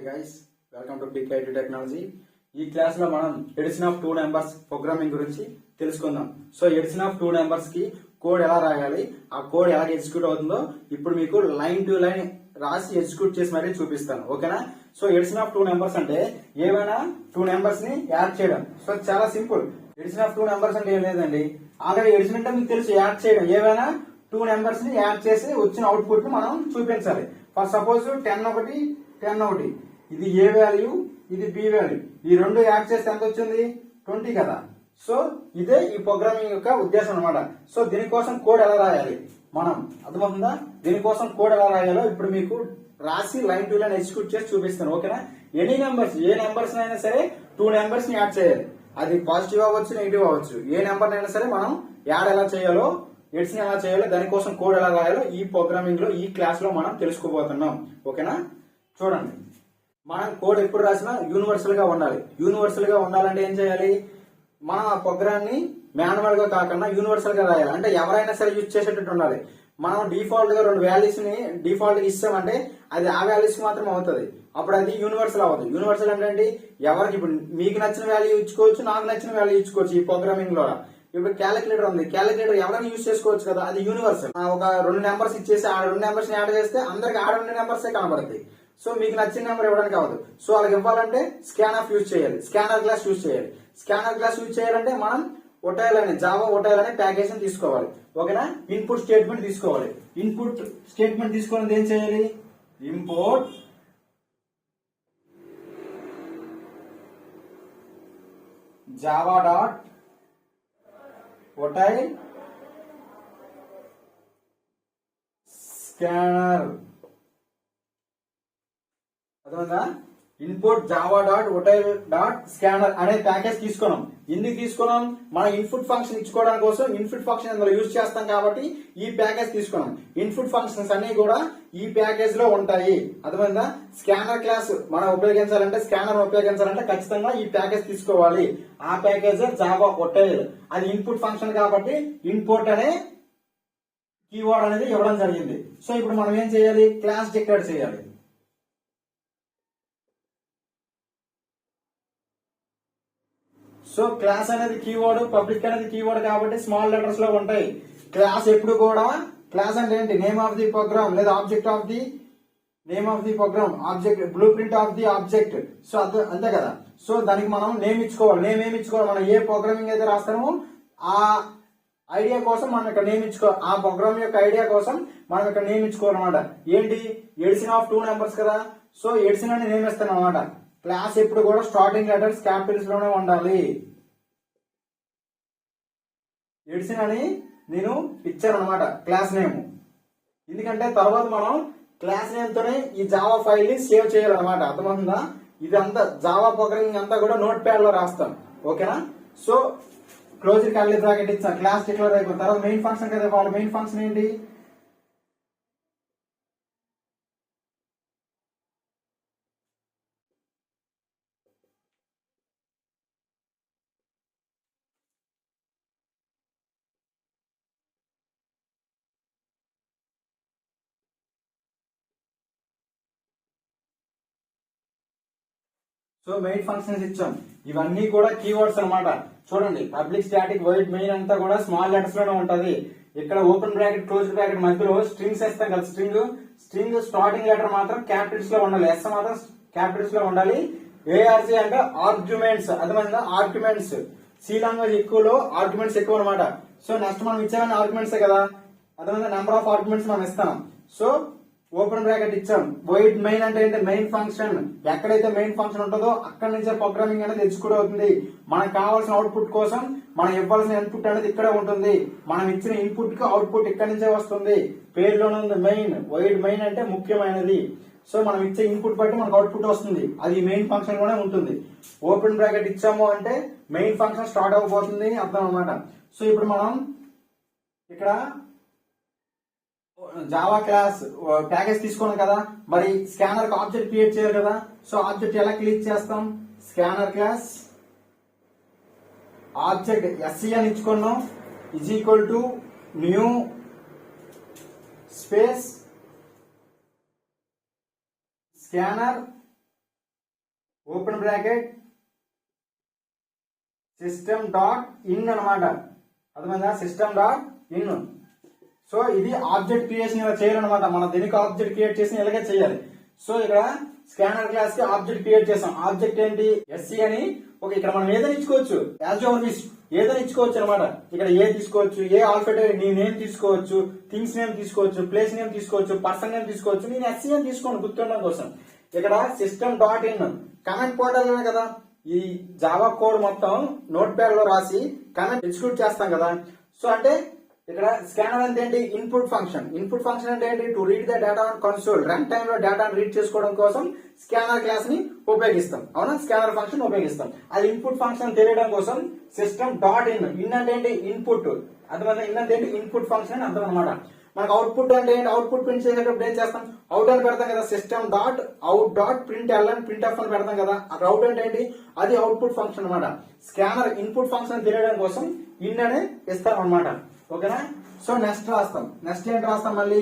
Hi guys, welcome to PKIT Technology. ఈ class లో మనం ఎడిషన్ ఆఫ్ 2 నెంబర్స్ ప్రోగ్రామింగ్ గురించి తెలుసుకుందాం. సో ఎడిషన్ ఆఫ్ 2 నెంబర్స్ కి కోడ్ ఎలా రాయాలి, ఆ కోడ్ ఎలా ఎగ్జిక్యూట్ అవుతుందో ఇప్పుడు మీకు లైన్ టు లైన్ రాసి ఎగ్జిక్యూట్ చేసి మరీ చూపిస్తాను. ఓకేనా? సో ఎడిషన్ ఆఫ్ 2 నెంబర్స్ అంటే ఏమైనా 2 నెంబర్స్ ని యాడ్ చేయడం. సో చాలా సింపుల్. ఎడిషన్ ఆఫ్ 2 నెంబర్స్ అంటే ఏం లేదండి, ఆల్రెడీ ఎడిషన్ అంటే మీకు తెలుసు, యాడ్ చేయడం. ఏమైనా 2 నెంబర్స్ ని యాడ్ చేసి వచ్చిన అవుట్పుట్ ని మనం చూపించాలి. ఫర్ సపోజ్ 10 ఒకటి 10 ఒకటి, ఇది ఏ వాల్యూ, ఇది బి వాల్యూ, ఈ రెండు యాడ్ చేస్తే ఎంత వచ్చింది? 20 కదా. సో ఇదే ఈ ప్రోగ్రామింగ్ యొక్క ఉద్దేశం అనమాట. సో దీనికోసం కోడ్ ఎలా రాయాలి మనం అర్థమవుతుందా? దీనికోసం కోడ్ ఎలా రాయాలో ఇప్పుడు మీకు రాసి లైన్ టు లైన్ ఎగ్జిక్యూట్ చేసి చూపిస్తాను. ఓకేనా? ఎనీ నెంబర్స్, ఏ నెంబర్స్ అయినా సరే 2 నెంబర్స్ ని యాడ్ చేయాలి. అది పాజిటివ్ అవ్వచ్చు, నెగిటివ్ అవ్వచ్చు. ఏ నెంబర్ అయినా సరే మనం యాడ్ ఎలా చేయాలో, ఎడిషన్ ఎలా చేయాలో, దానికోసం కోడ్ ఎలా రాయాలో ఈ ప్రోగ్రామింగ్ లో ఈ క్లాస్ లో మనం తెలుసుకోబోతున్నాం. ఓకేనా? చూడండి, మనం కోడ్ ఎప్పుడు రాసినా యూనివర్సల్ గా ఉండాలి. యూనివర్సల్ గా ఉండాలంటే ఏం చేయాలి? మనం ఆ ప్రోగ్రామ్ ని మాన్యువల్ గా కాకుండా యూనివర్సల్ గా రాయాలి. అంటే ఎవరైనా సరే యూజ్ చేసేటట్టు ఉండాలి. మనం డిఫాల్ట్ గా 2 వాల్యూస్ ని డిఫాల్ట్ గా ఇస్తామంటే అది ఆ వాల్యూస్ మాత్రం అవుతుంది. అప్పుడు అది యూనివర్సల్ అవ్వదు. యూనివర్సల్ అంటే ఎవరికి ఇప్పుడు మీకు నచ్చిన వాల్యూ ఇచ్చుకోవచ్చు, నాకు నచ్చిన వాల్యూ ఇచ్చుకోవచ్చు. ఈ ప్రోగ్రామింగ్ లో ఇప్పుడు క్యాలిక్యులేటర్ ఉంది, క్యాలిక్యులేటర్ ఎవరైనా యూజ్ చేసుకోవచ్చు కదా, అది యూనివర్సల్. ఒక 2 నెంబర్స్ ఇచ్చేసి ఆ 2 నెంబర్స్ ని యాడ్ చేస్తే అందరికి ఆ 2 నెంబర్సే కనబడతాయి. సో మీకు నచ్చిన నెంబర్ ఇవ్వడానికి అవ్వదు. సో వాళ్ళకి ఇవ్వాలంటే స్కాన్ ఆఫ్ యూజ్ చేయాలి, స్కానర్ క్లాస్ యూజ్ చేయాలి. స్కానర్ క్లాస్ యూజ్ చేయాలంటే మనం ఒటైల్ అనే జావా ఒటైల్ అనే ప్యాకేజ్ తీసుకోవాలి. ఓకేనా? ఇన్పుట్ స్టేట్మెంట్ తీసుకోవాలి. ఇన్పుట్ స్టేట్మెంట్ తీసుకోవాలంటే ఏం చేయాలి? Import Java dot util scanner. అర్థమైందా? Input Java dot util dot scanner అనే ప్యాకేజ్ తీసుకున్నాం. ఎందుకు తీసుకున్నాం? మన ఇన్పుట్ ఫంక్షన్ ఇచ్చుకోవడం కోసం. ఇన్పుట్ ఫంక్షన్ అందులో యూజ్ చేస్తాం కాబట్టి ఈ ప్యాకేజ్ తీసుకున్నాం. ఇన్పుట్ ఫంక్షన్స్ అన్ని కూడా ఈ ప్యాకేజ్ లో ఉంటాయి. అర్థమైందా? స్కానర్ క్లాస్ మనం ఉపయోగించాలంటే, స్కానర్ ఉపయోగించాలంటే ఖచ్చితంగా ఈ ప్యాకేజ్ తీసుకోవాలి. ఆ ప్యాకేజ్ జావా ఒటైల్. అది ఇన్పుట్ ఫంక్షన్ కాబట్టి ఇంపోర్ట్ అనే కీవర్డ్ అనేది ఇవ్వడం జరిగింది. సో ఇప్పుడు మనం ఏం చేయాలి? క్లాస్ డిక్లేర్ చేయాలి. సో క్లాస్ అనేది కీవర్డ్, పబ్లిక్ అనేది కీవర్డ్ కాబట్టి స్మాల్ లెటర్స్ లో ఉంటాయి. క్లాస్ ఎప్పుడు కూడా, క్లాస్ అంటే ఏంటి? నేమ్ ఆఫ్ ది ప్రోగ్రామ్ లేదా object of the name of the program, object, blueprint of the object. So అంతే కదా. సో దానికి మనం నేమ్ ఇచ్చుకోవాలి. నేమ్ ఏమి ఇచ్చుకోవాలి? మనం ఏ ప్రోగ్రామింగ్ అయితే రాస్తామో ఆ ఐడియా కోసం మనం ఇక్కడ నేమ్ ఇచ్చుకోవాలి. ఆ ప్రోగ్రామ్ యొక్క ఐడియా కోసం మనం ఇక్కడ నేమ్ ఇచ్చుకోవాలన్నమాట. ఏంటి? ఎడిషన్ ఆఫ్ 2 నెంబర్స్ కదా. సో ఎడిషన్ అని నేమ్ ఇస్తాను అనమాట. క్లాస్ ఎప్పుడు కూడా స్టార్టింగ్ లెటర్స్ క్యాపిటల్స్ లోనే ఉండాలి. ఎడిషన్ అని నేను ఇచ్చాను అనమాట క్లాస్ నేమ్. ఎందుకంటే తర్వాత మనం క్లాస్ నేమ్ తోనే ఈ జావా ఫైల్ ని సేవ్ చేయాలన్నమాట. అర్థమవుతుందా? ఇదంతా జావా ప్రోగ్రామింగ్ అంతా కూడా నోట్ ప్యాడ్ లో రాస్తాం. ఓకేనా? సో క్లోజ్ కర్లీ బ్రాకెట్ ఇచ్చాను. క్లాస్ డిక్లేర్ అయిపోయిన తర్వాత మెయిన్ ఫంక్షన్ కదా. వాళ్ళ మెయిన్ ఫంక్షన్ ఏంటి? సో మెయిన్ ఫంక్షన్స్ ఇచ్చాం. ఇవన్నీ కూడా కీవర్డ్స్ అన్నమాట. చూడండి, పబ్లిక్ స్టాటిక్ వైడ్ మెయిన్ అంతా కూడా స్మాల్ లెటర్స్ లోనే ఉంటది. ఇక్కడ ఓపెన్ బ్రాకెట్ క్లోజ్ బ్రాకెట్ మధ్యలో స్ట్రింగ్స్ వేస్తాం కదా. స్ట్రింగ్ స్టార్టింగ్ లెటర్ మాత్రం క్యాపిటల్స్ లో ఉండాలి. ఎస్ మాత్రం క్యాపిటల్స్ లో ఉండాలి. ఏఆర్జీ అంటే ఆర్గ్యుమెంట్స్. అర్థమైందా? ఆర్గ్యుమెంట్స్. సి లాంగ్వేజ్ ఎక్కువలో ఆర్గ్యుమెంట్స్ ఎక్కువ అనమాట. సో నెక్స్ట్ మనం ఇచ్చామని ఆర్గ్యుమెంట్స్ కదా. అర్థమైందా? నెంబర్ ఆఫ్ ఆర్గ్యుమెంట్స్ మనం ఇస్తాం. సో ఓపెన్ బ్రాకెట్ ఇచ్చాం. వైడ్ మెయిన్ అంటే ఏంటి? Main function. ఎక్కడైతే మెయిన్ ఫంక్షన్ ఉంటుందో అక్కడి నుంచే ప్రోగ్రామింగ్ అనేది ఎగ్జిక్యూట్ అవుతుంది. మనకు కావాల్సిన అవుట్పుట్ కోసం మనం ఇవ్వాల్సిన ఇన్పుట్ అనేది ఇక్కడే ఉంటుంది. మనం ఇచ్చిన ఇన్పుట్ కి అవుట్పుట్ ఇక్కడి నుంచే వస్తుంది. పేరులోనే ఉంది మెయిన్. వైడ్ మెయిన్ అంటే ముఖ్యమైనది. సో మనం ఇచ్చే ఇన్పుట్ బట్టి మనకు అవుట్పుట్ వస్తుంది. అది మెయిన్ ఫంక్షన్ లోనే ఉంటుంది. ఓపెన్ బ్రాకెట్ ఇచ్చాము అంటే మెయిన్ ఫంక్షన్ స్టార్ట్ అవ్వబోతుంది అర్థం అనమాట. సో ఇప్పుడు మనం ఇక్కడ జావా క్లాస్ ప్యాకేజ్ తీసుకున్నాం కదా. మరి స్కానర్ కి ఆబ్జెక్ట్ క్రియేట్ చేయాలి కదా. సో ఆబ్జెక్ట్ ఎలా క్రియేట్ చేస్తాం? స్కానర్ క్లాస్ ఆబ్జెక్ట్ ఎస్సీ అని ఇచ్చుకున్నాం. Is equal to new space scanner open bracket system dot in అనమాట. అర్థమైందా? System dot in. సో ఇది ఆబ్జెక్ట్ క్రియేషన్ ఇలా చేయాలన్నమాట. మనం దీనికి ఆబ్జెక్ట్ క్రియేట్ చేసి ఇలాగే చేయాలి. సో ఇక్కడ స్కానర్ క్లాస్ కి ఆబ్జెక్ట్ క్రియేట్ చేసాం. ఆబ్జెక్ట్ ఏంటి? ఎస్సీ అని. ఓకే, ఇక్కడ మనం ఏదైనా ఇచ్చుకోవచ్చు, యాజ్ యువర్ విష్ ఏదైనా ఇచ్చుకోవచ్చు అనమాట. ఇక్కడ ఏ తీసుకోవచ్చు, ఏ ఆల్ఫాబెట్ నీ నేమ్ తీసుకోవచ్చు, థింగ్స్ నేమ్ తీసుకోవచ్చు, ప్లేస్ నేమ్ తీసుకోవచ్చు, పర్సన్ నేమ్ తీసుకోవచ్చు. నేను ఎస్సీ అని తీసుకోండి గుర్తుండడం కోసం. ఇక్కడ system dot in comment portal కదా, ఈ జావా కోడ్ మొత్తం నోట్ ప్యాడ్ లో రాసి కమెంట్ ఎగ్జిక్యూట్ చేస్తాం కదా. సో అంటే ఇక్కడ స్కానర్ అంటే ఏంటి? Input function. ఇన్పుట్ ఫంక్షన్ అంటే ఏంటి? To read the data on console. Run time లో డేటాను రీడ్ చేసుకోవడం కోసం స్కానర్ క్లాస్ ని ఉపయోగిస్తాం. అవునా? స్కానర్ ఫంక్షన్ ఉపయోగిస్తాం. అది ఇన్పుట్ ఫంక్షన్ తెలియడం కోసం సిస్టమ్ డాట్ ఇన్. ఇన్ అంటే ఏంటి? ఇన్పుట్. అర్థమైందా? ఇన్ అంటే ఏంటి? ఇన్పుట్ ఫంక్షన్ అని అర్థం అనమాట. మనకు అవుట్పుట్ అంటే ఏంటి? అవుట్పుట్ ప్రింట్ చేసేటప్పుడు ఏం చేస్తాం? అవుట్ అని పెడతాం కదా. System dot out dot print L అని ప్రింట్ ఎఫ్ అని పెడతాం కదా. అవుట్ అంటే ఏంటి? అది అవుట్పుట్ ఫంక్షన్ అనమాట. స్కానర్ ఇన్పుట్ ఫంక్షన్ తెలియడం కోసం ఇన్ అని ఇస్తాం అనమాట. ఓకేనా? సో నెక్స్ట్ రాస్తాం. నెక్స్ట్ ఏంటి రాస్తాం మళ్ళీ?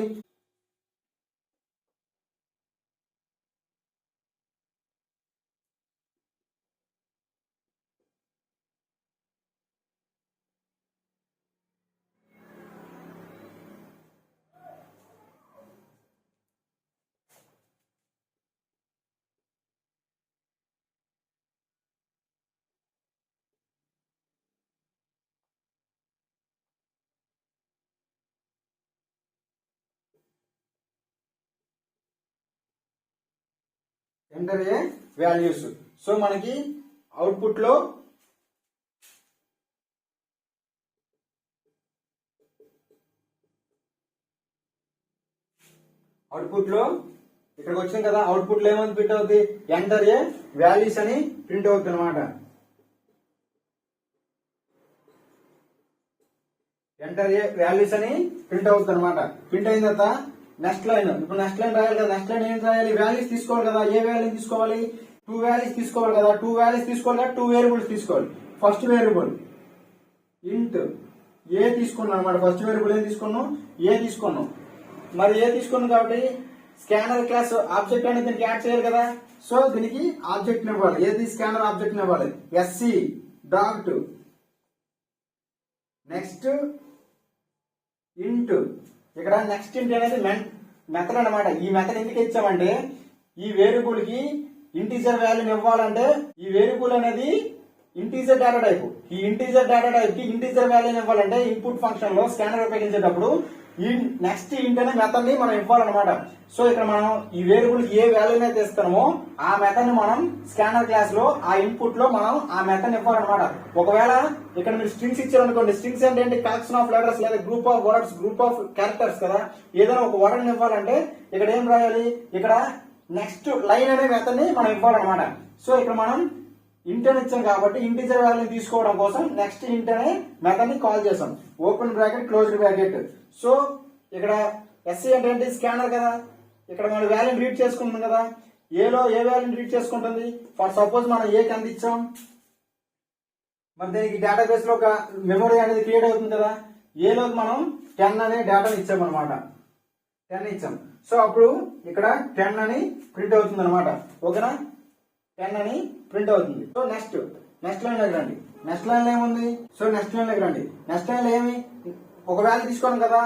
Enter a values. సో మనకి అవుట్పుట్ లో ఇక్కడికి వచ్చింది కదా. అవుట్పుట్ లో ఏమని ప్రింట్ అవుతుంది? ఎంటర్ ఏ వాల్యూస్ అని ప్రింట్ అవుతుంది అనమాట. ఎంటర్ ఏ వాల్యూస్ అని ప్రింట్ అవుతుంది అనమాట. ప్రింట్ అయిన తర్వాత నెక్స్ట్ లైన్. ఇప్పుడు నెక్స్ట్ లైన్ రాయాలి కదా. నెక్స్ట్ లైన్ ఏం రాయాలి? వాల్యూస్ తీసుకోవాలి కదా. ఏ వాల్యూ తీసుకోవాలి? 2 వాల్యూస్ తీసుకోవాలి కదా. 2 వాల్యూస్ తీసుకోవాలి కదా. 2 వేరియబుల్స్ తీసుకోవాలి. ఫస్ట్ వేరియబుల్ ఇంట్ ఏ తీసుకున్నాం అనమాట. ఫస్ట్ వేరియబుల్ ఏం తీసుకున్నాం? ఏ తీసుకున్నాం. మరి ఏ తీసుకున్నాం కాబట్టి స్కానర్ క్లాస్ ఆబ్జెక్ట్ అనేది దీనికి యాడ్ చేయాలి కదా. సో దీనికి ఆబ్జెక్ట్ ఇవ్వాలి. ఏది? స్కానర్ ఆబ్జెక్ట్ ఇవ్వాలి. ఎస్సీ డాట్ నెక్స్ట్ ఇంట్. ఇక్కడ నెక్స్ట్ ఇంట్ అనేది మెథడ్ అనమాట. ఈ మెథడ్ ఎందుకు ఇచ్చామంటే ఈ వేరియబుల్ కి ఇంటీజర్ వాల్యూని ఇవ్వాలంటే ఈ వేరియబుల్ అనేది ఇంటీజర్ డేటా టైప్. ఈ ఇంటీజర్ డేటా టైప్ కి ఇంటీజర్ వాల్యూని ఇవ్వాలంటే ఇన్పుట్ ఫంక్షన్ లో స్కానర్ ఉపయోగించేటప్పుడు ఈ నెక్స్ట్ ఇంట్ అనే మెథడ్ ని మనం ఇవ్వాలన్నమాట. సో ఇక్కడ మనం ఈ వేరియబుల్ ఏ వాల్యూని అయితే ఇస్తామో ఆ మెథడ్ ని మనం స్కానర్ క్లాస్ లో ఆ ఇన్పుట్ లో మనం ఆ మెథడ్ ని ఇవ్వాలన్నమాట. ఒకవేళ ఇక్కడ మీరు స్ట్రింగ్స్ ఇచ్చారనుకోండి. స్ట్రింగ్స్ అంటే ఏంటి? కలెక్షన్ ఆఫ్ లెటర్స్ లేదా group of words, group of characters కదా. ఏదైనా ఒక వర్డ్ ని ఇవ్వాలంటే ఇక్కడ ఏం రాయాలి? ఇక్కడ నెక్స్ట్ లైన్ అనే మెథడ్ ని మనం ఇవ్వాలన్నమాట. సో ఇక్కడ మనం ఇంట్ అని ఇచ్చాం కాబట్టి ఇంటీజర్ వాల్యూ తీసుకోవడం కోసం నెక్స్ట్ ఇంట్ అనే మెథడ్ ని కాల్ చేసాం. Open bracket closed bracket. So ఇక్కడ ఎస్సీ అంటే ఏంటి? స్కానర్ కదా. ఇక్కడ మనం వాల్యూని రీడ్ చేసుకుంటుంది కదా. ఏలో ఏ వాల్యూని రీడ్ చేసుకుంటుంది? ఫర్ సపోజ్ మనం ఏ కింద ఇచ్చాం, మరి దీనికి డేటాబేస్ లో ఒక మెమొరీ అనేది క్రియేట్ అవుతుంది కదా. ఏలో మనం 10 అనే డేటాని ఇచ్చాం అనమాట. 10 ఇచ్చాం. సో అప్పుడు ఇక్కడ 10 అని ప్రింట్ అవుతుంది అనమాట. ఓకేనా? 10 అని ప్రింట్ అవుతుంది. సో నెక్స్ట్ లైన్ దగ్గర రండి. నెక్స్ట్ లైన్ లో ఏముంది? సో నెక్స్ట్ లైన్ దగ్గర రండి. నెక్స్ట్ లైన్ లో ఏమి? ఒక వాల్యూ తీసుకోండి కదా.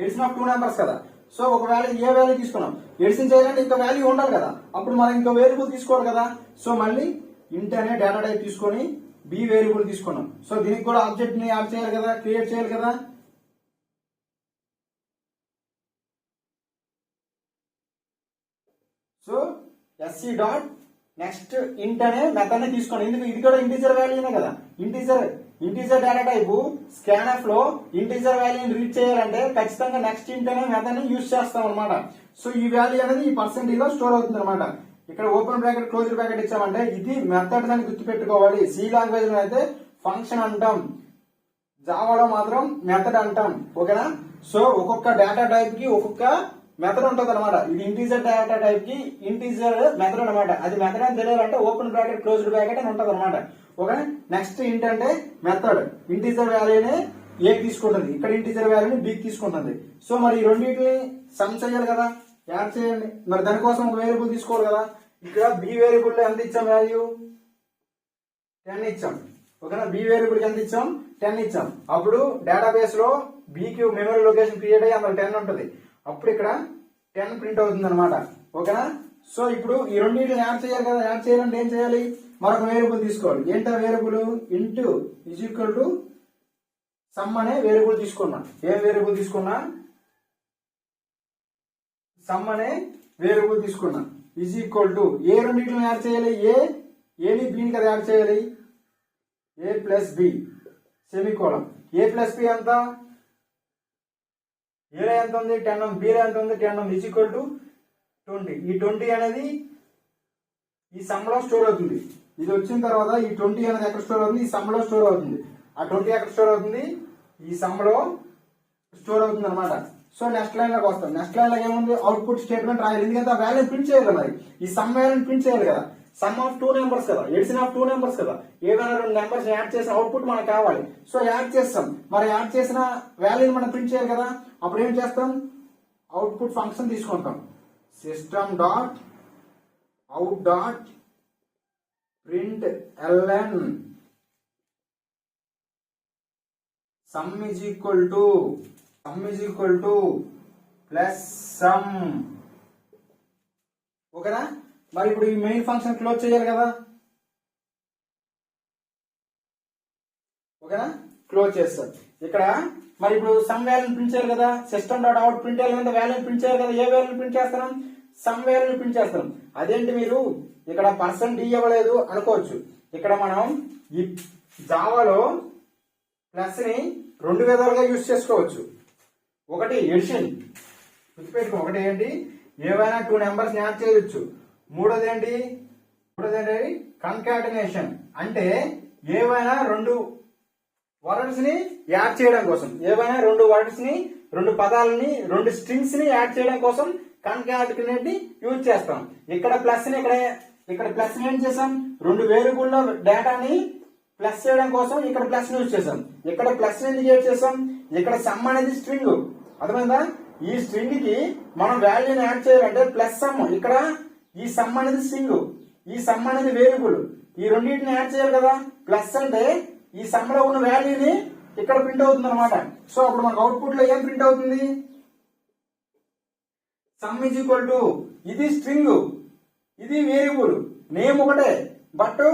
ఎడిషన్ ఆఫ్ 2 నెంబర్స్ కదా. సో ఒక వాల్యూ ఏ వాల్యూ తీసుకున్నాం? ఎడిషన్ చేయాలంటే ఇంకా వాల్యూ ఉండాలి కదా. అప్పుడు మనం ఇంకో వేరియబుల్ తీసుకోవాలి కదా. సో మళ్ళీ ఇంట్ అనే డేటా టైప్ తీసుకొని బి వేరియబుల్ తీసుకున్నాం. సో దీనికి కూడా ఆబ్జెక్ట్ ని యాడ్ చేయాలి కదా, క్రియేట్ చేయాలి కదా. సో ఎస్సీ డాట్ నెక్స్ట్ ఇంట్ అనే మెథడ్ ని తీసుకోండి. ఎందుకు? ఇది కూడా ఇంటీజర్ వాల్యూనే కదా. ఇంటీజర్ డేటా టైప్ స్కాన్ఎఫ్ లో ఇంటీజర్ వాల్యూని రీడ్ చేయాలంటే ఖచ్చితంగా నెక్స్ట్ ఇంట్ అనే మెథడ్ ని యూజ్ చేస్తాం అనమాట. సో ఈ వాల్యూ అనేది ఈ పర్సెంటేజ్ లో స్టోర్ అవుతుంది అనమాట. ఇక్కడ ఓపెన్ బ్రాకెట్ క్లోజ్ బ్రాకెట్ ఇచ్చామంటే ఇది మెథడ్ అని గుర్తుపెట్టుకోవాలి. సి లాంగ్వేజ్ లో అయితే ఫంక్షన్ అంటాం, జావాలో మాత్రం మెథడ్ అంటాం. ఓకేనా? సో ఒక్కొక్క డేటా టైప్ కి ఒక్కొక్క మెథడ్ ఉంటుంది అనమాట. ఇది ఇంటీజర్ డేటా టైప్ కి ఇంటీజర్ మెథడ్ అనమాట. అది మెథడ్ అని తెలియాలంటే ఓపెన్ బ్రాకెట్ క్లోజ్డ్ బ్రాకెట్ అని ఉంటుంది అనమాట. ఓకే? నెక్స్ట్ ఇంట్ అంటే మెథడ్ ఇంటీజర్ వాల్యూని ఏ తీసుకుంటుంది, ఇక్కడ ఇంటీజర్ వాల్యూని బి తీసుకుంటుంది. సో మరి ఈ రెండింటిని సమ్ చేయాలి కదా, యాడ్ చేయండి. మరి దానికోసం ఒక వేరియబుల్ తీసుకోవాలి కదా. ఇక్కడ బి వేరియబుల్ ఎంత ఇచ్చాం వాల్యూ 10 ఇచ్చాం. ఓకేనా, బి వేరియబుల్ ఎంత ఇచ్చాం 10 ఇచ్చాం. అప్పుడు డేటాబేస్ లో బికి మెమరీ లొకేషన్ క్రియేట్ అయ్యి అందులో 10 ఉంటుంది. అప్పుడు ఇక్కడ 10 ప్రింట్ అవుతుంది అనమాట. ఓకేనా, సో ఇప్పుడు ఈ రెండింటిని యాడ్ చేయాలి కదా. యాడ్ చేయాలంటే ఏం చేయాలి, మరొక వేరియబుల్ తీసుకోవాలి. ఏంటో variable into is equal to some అనే వేరియబుల్ తీసుకున్నా. ఏం వేరియబుల్ తీసుకున్నా, సమ్ అనే వేరియబుల్ తీసుకున్నా. ఈజ్ ఈక్వల్ టు ఏ రెండింటిని యాడ్ చేయాలి, ఏని బిని కదా యాడ్ చేయాలి. ఏ ప్లస్ బి సెమీకోలం. ఏ ప్లస్ బి ఎంత, ఏలో ఎంత ఉంది 10 ఉంది, బిలో ఎంత ఉంది 10 ఉంది. Is equal to 20. ఈ 20 అనేది ఈ సమ్ లో స్టోర్ అవుతుంది. ఇది వచ్చిన తర్వాత ఈ 20 అనేది ఎక్కడ స్టోర్ అవుతుంది, ఈ సమ్ లో స్టోర్ అవుతుంది. ఆ 20 ఎక్కడ స్టోర్ అవుతుంది, ఈ సమ్ లో స్టోర్ అవుతుంది అనమాట. సో నెక్స్ట్ లైన్ లోకి వస్తాం. నెక్స్ట్ లైన్ లో ఏముంది, అవుట్పుట్ స్టేట్మెంట్ రాయాలి. ఎందుకంటే ఆ వాల్యూ ప్రింట్ చేయాలి మరి, ఈ సమ్ వాల్యూని ప్రింట్ చేయాలి కదా. సమ్ ఆఫ్ 2 నెంబర్స్ కదా, ఎడిషన్ ఆఫ్ 2 నెంబర్స్ కదా. ఏదైనా 2 నెంబర్స్ యాడ్ చేసిన అవుట్పుట్ మనకు కావాలి. సో యాడ్ చేస్తాం. మరి యాడ్ చేసిన వాల్యూని మనం ప్రింట్ చేయాలి కదా. అప్పుడు ఏం చేస్తాం, అవుట్పుట్ ఫంక్షన్ తీసుకుంటాం. System dot out dot print L N sum is equal to plus sum. ఓకేనా, మరి ఇప్పుడు ఈ మెయిన్ ఫంక్షన్ క్లోజ్ చేయాలి కదా. ఓకేనా, క్లోజ్ చేస్తాం. ఇక్కడ మరి ఇప్పుడు సమ్ వాల్యూని ప్రింట్ చేయాలి కదా. సిస్టమ్ డాట్ అవుట్ ప్రింట్ చేయాలంటే వాల్యూని ప్రింట్ చేయాలి కదా. ఏ వాల్యూని ప్రింట్ చేస్తాం, సమ్ వాల్యూని ప్రింట్ చేస్తాం. అదేంటి మీరు ఇక్కడ పర్సెంట్ ఇవ్వలేదు అనుకోవచ్చు. ఇక్కడ మనం ఈ జావాలో ప్లస్ ని 2 విధాలుగా యూజ్ చేసుకోవచ్చు. ఒకటి ఎడిషన్, గుర్తుపెట్టుకో. ఒకటి ఏంటి, ఏవైనా 2 నెంబర్స్ యాడ్ చేయొచ్చు. మూడోది ఏంటి కన్కాటినేషన్, అంటే ఏవైనా 2 వర్డ్స్ ని యాడ్ చేయడం కోసం, ఏవైనా 2 వర్డ్స్ ని 2 పదాలని 2 స్ట్రింగ్స్ ని యాడ్ చేయడం కోసం కన్కాటినేట్ ని యూజ్ చేస్తాం. ఇక్కడ ప్లస్ ని ఇక్కడ ప్లస్ ని ఏం చేసాం, 2 వేరియబుల్ డేటాని ప్లస్ చేయడం కోసం ఇక్కడ ప్లస్ యూజ్ చేసాం. ఇక్కడ ప్లస్ ఎందుకు యూజ్ చేసాం, ఇక్కడ సమ్ అనేది స్ట్రింగ్. అర్థమైందా, ఈ స్ట్రింగ్ కి మనం వాల్యూని యాడ్ చేయాలంటే ప్లస్ సమ్. ఇక్కడ ఈ సమ్ అనేది స్ట్రింగ్, ఈ సమ్ అనేది వేరియబుల్. ఈ రెండింటిని యాడ్ చేయాలి కదా. ప్లస్ అంటే ఈ సమ్ లో ఉన్న వాల్యూని ఇక్కడ ప్రింట్ అవుతుంది అనమాట. సో అప్పుడు మనకు అవుట్పుట్ లో ఏం ప్రింట్ అవుతుంది, సమ్ ఈజ్ ఈక్వల్ టు, ఇది స్ట్రింగ్, ఇది వేరియబుల్. నేమ్ ఒకటే, బట్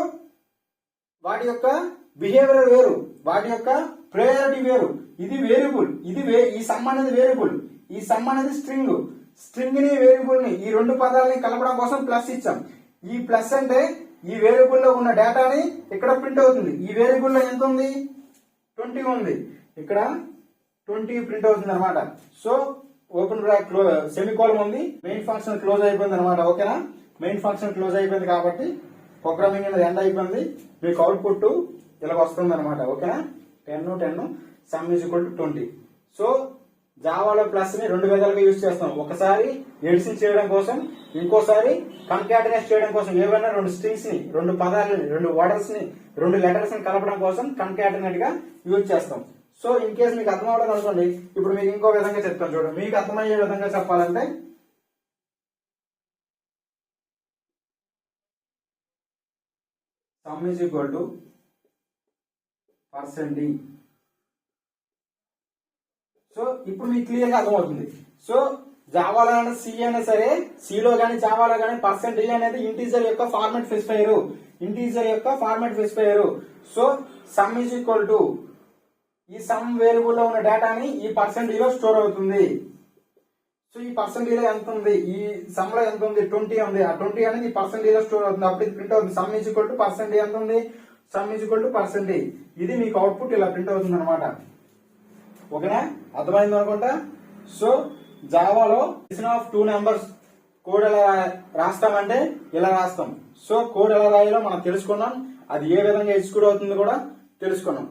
వాటి యొక్క బిహేవియర్ వేరు, వాటి యొక్క ప్రయారిటీ వేరు. ఇది వేరియబుల్, ఈ సమ్ అనేది వేరియబుల్, ఈ సమ్ అనేది స్ట్రింగ్. స్ట్రింగ్ ని వేరియబుల్ ని ఈ 2 పదాలని కలపడం కోసం ప్లస్ ఇచ్చాం. ఈ ప్లస్ అంటే ఈ వేరియబుల్ లో ఉన్న డేటాని ఇక్కడ ప్రింట్ అవుతుంది. ఈ వేరియబుల్ లో ఎంత ఉంది, 20 ఉంది. ఇక్కడ 20 ప్రింట్ అవుతుంది అనమాట. సో ఓపెన్ బ్రాకెట్ సెమికోలం ఉంది. మెయిన్ ఫంక్షన్ క్లోజ్ అయిపోయింది అనమాట. ఓకేనా, మెయిన్ ఫంక్షన్ క్లోజ్ అయిపోయింది కాబట్టి ప్రోగ్రామింగ్ అనేది ఎండ్ అయిపోయింది. మీకు అవుట్పుట్ ఇలా వస్తుంది అనమాట. ఓకేనా, 10 sum is equal to 20. So జావాలో ప్లస్ ని 2 విధాలుగా యూజ్ చేస్తాం. ఒకసారి ఎడిషన్ చేయడం కోసం, ఇంకోసారి కన్కాటినేట్ చేయడం కోసం. ఏవైనా 2 స్ట్రింగ్స్ ని 2 పదాలని 2 వర్డ్స్ ని 2 లెటర్స్ ని కలపడం కోసం కన్కాటినేట్ గా యూజ్ చేస్తాం. సో ఇన్ కేసు మీకు అర్థం అవ్వడం అనుకోండి, ఇప్పుడు మీకు ఇంకో విధంగా చెప్తాను చూడండి. మీకు అర్థమయ్యే విధంగా చెప్పాలంటే some is equal to %d. So ఇప్పుడు మీకు క్లియర్ గా అర్థమవుతుంది. సో జావాలో అయినా సి అయినా సరే, సిలో గానీ జావాలో గానీ %d అనేది ఇంటీజర్ యొక్క format specifier. So some is equal to ఈ సమ్ వేరియబుల్ లో ఉన్న డేటాని ఈ %d లో స్టోర్ అవుతుంది. సో ఈ %d లో ఎంత ఉంది, ఈ సమ్ లో ఎంత ఉంది, 20 ఉంది. ఆ 20 అనేది ఈ %d లో స్టోర్ అవుతుంది. అప్పుడు ఇది ప్రింట్ అవుతుంది. Some is equal to %d ఎంత ఉంది, some is equal to %d. ఇది మీకు అవుట్పుట్ ఇలా ప్రింట్ అవుతుంది అనమాట. ఓకేనా, అర్థమైంది అనుకుంటా. సో జావాలో ఎడిషన్ ఆఫ్ 2 నెంబర్స్ కోడ్ ఎలా రాస్తామంటే ఇలా రాస్తాం. సో కోడ్ ఎలా రాయాలో మనం తెలుసుకున్నాం. అది ఏ విధంగా ఎగ్జిక్యూట్ అవుతుంది కూడా తెలుసుకున్నాం.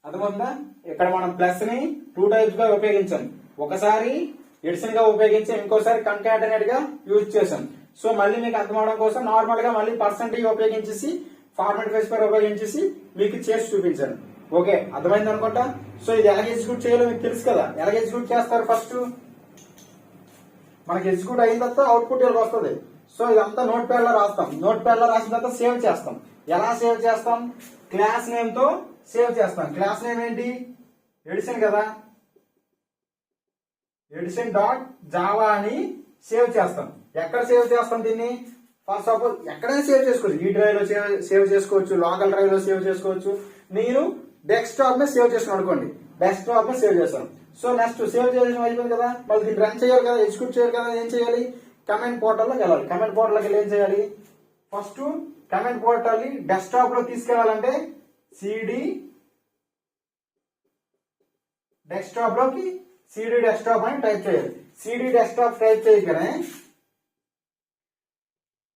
అర్థమవుతుందా. ఇక్కడ మనం ప్లస్ ని 2 టైప్స్ గా ఉపయోగించాం. ఒకసారి ఎడిషన్ గా ఉపయోగించాం, ఇంకోసారి కన్కాటినేట్ గా యూజ్ చేసాం. సో మళ్ళీ మీకు అర్థం అవడం కోసం నార్మల్ గా మళ్ళీ % ఉపయోగించేసి ఫార్మాట్ స్పెసిఫైయర్ ఉపయోగించేసి మీకు చేసి చూపించాను. ఓకే, అర్థమైంది అనుకుంటా. సో ఇది ఎలా ఎగ్జిక్యూట్ చేయాలో మీకు తెలుసు కదా. ఎలా ఎగ్జిక్యూట్ చేస్తారు, ఫస్ట్ మనకి ఎగ్జిక్యూట్ అయిన తర్వాత అవుట్పుట్ ఇలా వస్తుంది. సో ఇదంతా నోట్ ప్యాడ్ లో రాస్తాం. నోట్ ప్యాడ్ లో రాసిన తర్వాత సేవ్ చేస్తాం. ఎలా సేవ్ చేస్తాం? క్లాస్ నేమ్ తో సేవ్ చేస్తాం. క్లాస్ నేమ్ ఏంటి? ఎడిషన్ కదా, ఎడిషన్ డాట్ జావా అని సేవ్ చేస్తాం. ఎక్కడ సేవ్ చేస్తాం దీన్ని? ఫర్ సపోజ్ ఎక్కడైనా సేవ్ చేసుకోవచ్చు. ఈ డ్రైవ్ లో సేవ్ చేసుకోవచ్చు, లోకల్ డ్రైవ్ లో సేవ్ చేసుకోవచ్చు. నేను డెస్క్టాప్ మీద సేవ్ చేసుకుని అనుకోండి, డెస్క్టాప్ మీద సేవ్ చేస్తాను. సో నెక్స్ట్ సేవ్ చేయడం అయిపోయింది కదా, మళ్ళీ దీన్ని రన్ చేయాలి కదా, ఎగ్జిక్యూట్ చేయాలి కదా. ఏం చేయాలి? కమెంట్ పోర్టల్లోకి వెళ్ళాలి. కమెంట్ పోర్టల్లోకి వెళ్ళి ఏం చేయాలి? ఫస్ట్ కమెంట్ పోర్టల్ ని డెస్క్టాప్ లో తీసుకెళ్లాలంటే సిడి డెస్క్టాప్ లోకి సిడి డెస్క్టాప్ అని టైప్ చేయాలి. సిడి డెస్క్టాప్ టైప్ చేయగానే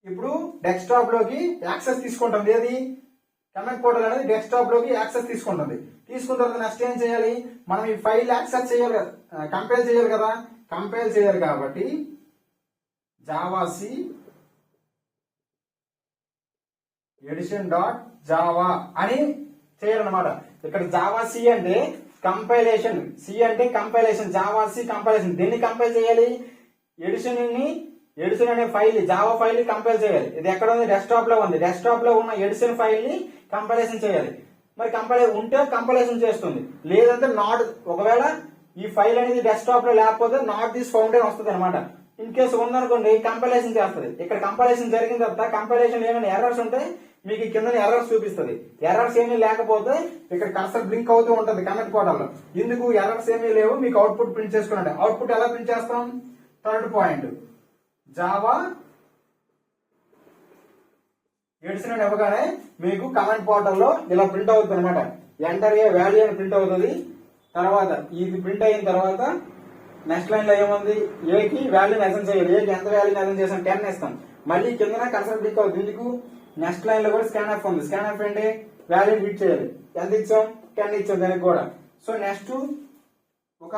ఇప్పుడు డెస్క్టాప్ లోకి యాక్సెస్ తీసుకుంటుంది. ఏది? కమెంట్ పోర్టల్ అనేది డెస్క్టాప్ లోకి యాక్సెస్ తీసుకుంటుంది. తీసుకున్న తర్వాత నెక్స్ట్ ఏం చేయాలి? మనం ఈ ఫైల్ యాక్సెస్ చేయాలి, కంపైల్ చేయాలి కదా. కంపైల్ చేయాలి కాబట్టి జావాసి ఎడిషన్ డాట్ జావా అని చేయాలన్నమాట. ఇక్కడ జావా సి అంటే కంపైలేషన్, సి అంటే కంపైలేషన్, జావా సి కంపైలేషన్. దీన్ని కంపైల్ చేయాలి. ఎడిషన్ అనే ఫైల్, జావా ఫైల్ ని కంపైల్ చేయాలి. ఇది ఎక్కడ ఉంది? డెస్క్టాప్ లో ఉంది. డెస్క్టాప్ లో ఉన్న ఎడిషన్ ఫైల్ ని కంపైలేషన్ చేయాలి. మరి ఉంటే కంపైలేషన్ చేస్తుంది, లేదంటే నాట్. ఒకవేళ ఈ ఫైల్ అనేది డెస్క్టాప్ లో లేకపోతే నాట్ దిస్ ఫౌండ్ అని వస్తుంది అనమాట. ఇన్ కేసు ఉందనుకోండి కంపైలేషన్ చేస్తుంది. ఇక్కడ కంపైలేషన్ జరిగిన తర్వాత కంపైలేషన్ ఏమైనా ఎర్రర్స్ ఉంటే మీకు కింద ఎర్రర్స్ చూపిస్తుంది. ఎర్రర్స్ ఏమీ లేకపోతే ఇక్కడ కర్సర్ బ్లింక్ అవుతూ ఉంటుంది కమెంట్ పోర్టల్లో. ఇందుకు ఎర్రర్స్ ఏమీ లేవు, మీకు అవుట్పుట్ ప్రింట్ చేసుకున్నాడు. అవుట్పుట్ ఎలా ప్రింట్ చేస్తాం? థర్డ్ పాయింట్ జావా ఎడిషన్ అని ఇవ్వగానే మీకు కమెంట్ పోర్టల్లో ఇలా ప్రింట్ అవుతుంది అనమాట. ఎంటర్ ఏ వాల్యూ అని ప్రింట్ అవుతుంది. తర్వాత ఇది ప్రింట్ అయిన తర్వాత నెక్స్ట్ లైన్ లో ఏముంది? ఏకి వాల్యూని అసైన్ చేయాలి. ఏకి ఎంత వాల్యూని అసైన్ చేసాం? 10 ఇస్తాం. మళ్ళీ కింద కర్సర్ బ్లింక్ అవుతుంది. ఎందుకు? నెక్స్ట్ లైన్ లో కూడా స్కాన్ఎఫ్ ఉంది. స్కాన్ఎఫ్ అంటే వాల్యూ ఫిట్ చేయాలి. ఎంత ఇచ్చాం? 10 ఇచ్చాం దానికి కూడా. సో నెక్స్ట్ ఒక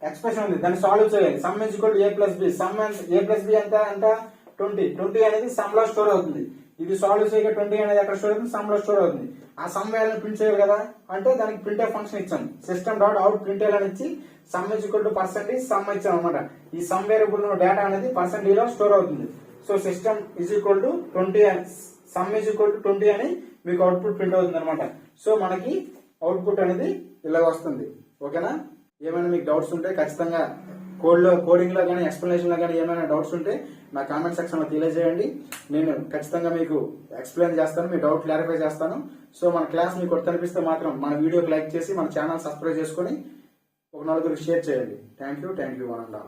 ఎక్స్ప్రెషన్ ఉంది, దాన్ని సాల్వ్ చేయాలి. Sum is equal to A plus B. Sum A plus B ఎంత? 20 అనేది సమ్ లో స్టోర్ అవుతుంది. ఇది సాల్వ్ చేయగా 20 అనేది ఎక్కడ స్టోర్ అవుతుంది? సమ్ లో స్టోర్ అవుతుంది. ఆ సమ్ వాల్యూ ప్రింట్ చేయాలి కదా, అంటే దానికి ప్రింట్ ఫంక్షన్ ఇచ్చాం. సిస్టమ్ డాట్ అవుట్ ప్రింట్ అని ఇచ్చి some is equal to percentage some ఇచ్చాం అనమాట. ఈ సమ్ వేరియబుల్ డేటా అనేది పర్సెంటేజ్ లో స్టోర్ అవుతుంది. So system is equal to 20 some is equal to 20 అని మీకు అవుట్పుట్ ప్రింట్ అవుతుంది అనమాట. సో మనకి అవుట్పుట్ అనేది ఇలా వస్తుంది. ఓకేనా? ఏమైనా మీకు డౌట్స్ ఉంటే ఖచ్చితంగా కోడింగ్ లో కానీ ఎక్స్ప్లెనేషన్ లో కానీ ఏమైనా డౌట్స్ ఉంటే నా కామెంట్ సెక్షన్ లో తెలియజేయండి. నేను ఖచ్చితంగా మీకు ఎక్స్ప్లెయిన్ చేస్తాను, మీ డౌట్ క్లారిఫై చేస్తాను. సో మన క్లాస్ మీకు కనిపిస్తే మాత్రం మన వీడియోకి లైక్ చేసి మన ఛానల్ సబ్స్క్రైబ్ చేసుకుని ఒక నలుగురికి షేర్ చేయండి. Thank you one and all.